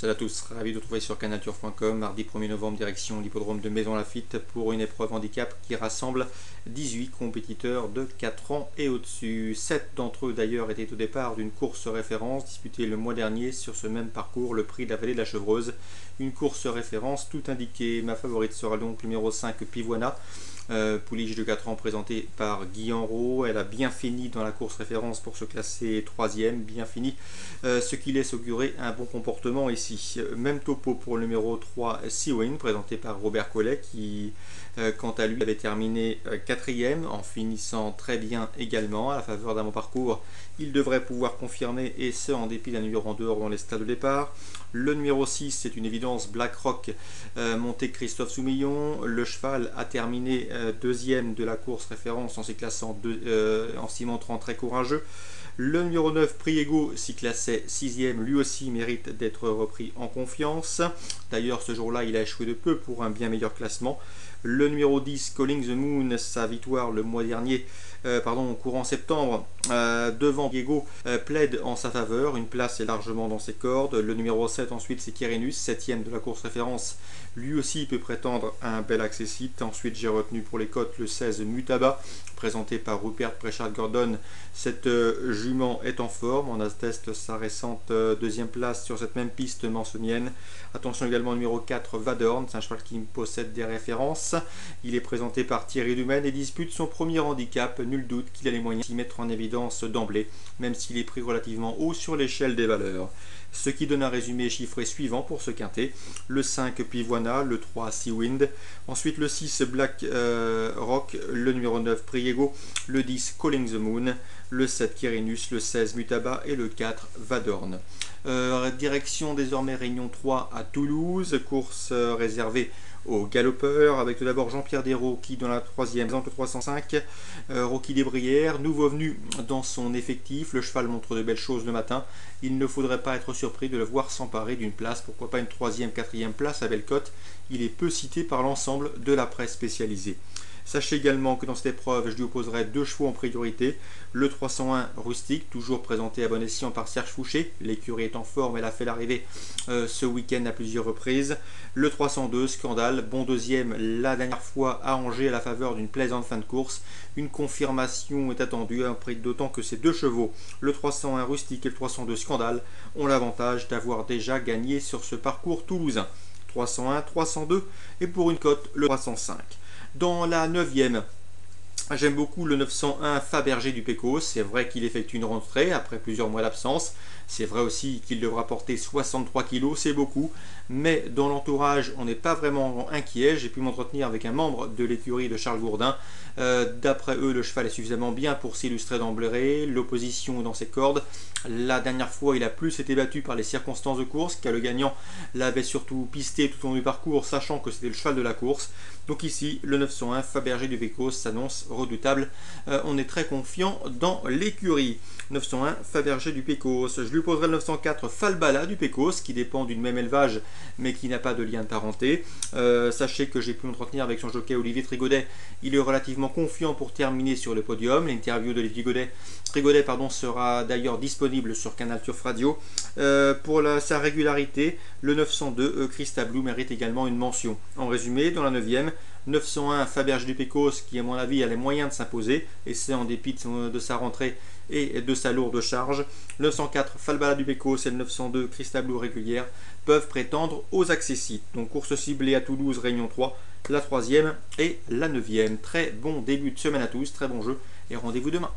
Salut à tous, ravi de vous retrouver sur canalturf.com, mardi 1er novembre, direction l'hippodrome de Maison-Lafitte pour une épreuve handicap qui rassemble 18 compétiteurs de 4 ans et au-dessus. 7 d'entre eux d'ailleurs étaient au départ d'une course référence disputée le mois dernier sur ce même parcours, le prix de la vallée de la Chevreuse. Une course référence tout indiquée. Ma favorite sera donc le numéro 5 Pivoina. Pouliche de 4 ans présentée par Guy Enrault. Elle a bien fini dans la course référence pour se classer 3e, bien fini, ce qui laisse augurer un bon comportement ici. Même topo pour le numéro 3 Seawin, présenté par Robert Collet, qui quant à lui avait terminé 4e en finissant très bien également. À la faveur d'un bon parcours, il devrait pouvoir confirmer, et ce en dépit d'un numéro en dehors dans les stades de départ. Le numéro 6, c'est une évidence, Black Rock, monté Christophe Soumillon. Le cheval a terminé 2e de la course référence en s'y classant en s'y montrant très courageux. Le numéro 9, Priego, s'y classait 6e, lui aussi mérite d'être repris en confiance. D'ailleurs, ce jour-là, il a échoué de peu pour un bien meilleur classement. Le numéro 10, Calling the Moon, sa victoire le mois dernier, courant septembre, devant Diego, plaide en sa faveur. Une place est largement dans ses cordes. Le numéro 7 ensuite, c'est Kyrenus, 7e de la course référence. Lui aussi peut prétendre à un bel accessite. Ensuite, j'ai retenu pour les cotes le 16 Mutaba, présenté par Rupert Pritchard-Gordon. Cette jument est en forme. On atteste sa récente deuxième place sur cette même piste mansonienne. Attention également au numéro 4 Vadorn, c'est un cheval qui possède des références. Il est présenté par Thierry Dumaine et dispute son premier handicap. Nul doute qu'il a les moyens de s'y mettre en évidence d'emblée, même s'il est pris relativement haut sur l'échelle des valeurs. Ce qui donne un résumé chiffré suivant pour ce quintet. Le 5 Pivoina, le 3 Seawind, ensuite le 6 Black Rock, le numéro 9 Priego, le 10 Calling the Moon, le 7 Kyrenus, le 16 Mutaba et le 4 Vadorn. Direction désormais Réunion 3 à Toulouse, course réservée aux galopeurs, avec tout d'abord Jean-Pierre Desraux qui dans la 3e présente le 305, Rocky Desbrières, nouveau venu dans son effectif. Le cheval montre de belles choses le matin, il ne faudrait pas être surpris de le voir s'emparer d'une place, pourquoi pas une 3e, 4e place à belle cote. Il est peu cité par l'ensemble de la presse spécialisée. Sachez également que dans cette épreuve, je lui opposerai 2 chevaux en priorité. Le 301 Rustique, toujours présenté à bon escient par Serge Fouché. L'écurie est en forme, elle a fait l'arrivée ce week-end à plusieurs reprises. Le 302 Scandale, bon deuxième la dernière fois à Angers à la faveur d'une plaisante fin de course. Une confirmation est attendue, d'autant que ces 2 chevaux, le 301 Rustique et le 302 Scandale, ont l'avantage d'avoir déjà gagné sur ce parcours toulousain. 301, 302 et pour une cote le 305. Dans la 9e, j'aime beaucoup le 901 Fabergé du Pecos. C'est vrai qu'il effectue une rentrée après plusieurs mois d'absence. C'est vrai aussi qu'il devra porter 63 kg, c'est beaucoup. Mais dans l'entourage, on n'est pas vraiment inquiet. J'ai pu m'entretenir avec un membre de l'écurie de Charles Gourdin. D'après eux, le cheval est suffisamment bien pour s'illustrer d'emblée. L'opposition est dans ses cordes. La dernière fois, il a plus été battu par les circonstances de course, car le gagnant l'avait surtout pisté tout au long du parcours, sachant que c'était le cheval de la course. Donc ici, le 901 Fabergé du Pecos s'annonce redoutable. On est très confiant dans l'écurie. 901 Fabergé du Pecos. Je lui poserai le 904 Falbala du Pecos, qui dépend d'une même élevage, mais qui n'a pas de lien de parenté. Sachez que j'ai pu m'entretenir avec son jockey Olivier Trigodet. Il est relativement confiant pour terminer sur le podium. L'interview d'Olivier Trigodet sera d'ailleurs disponible sur Canal Turf Radio. Pour sa régularité, le 902 Christa Blue mérite également une mention. En résumé, dans la 9e, 901 Fabergé du Pecos, qui à mon avis a les moyens de s'imposer, et c'est en dépit de sa rentrée et de sa lourde charge. Le 904 Falbala du Pecos et le 902 Christa Blue régulière peuvent prétendre aux accessites. Donc course ciblée à Toulouse, Réunion 3, la 3e et la 9e. Très bon début de semaine à tous, très bon jeu et rendez-vous demain.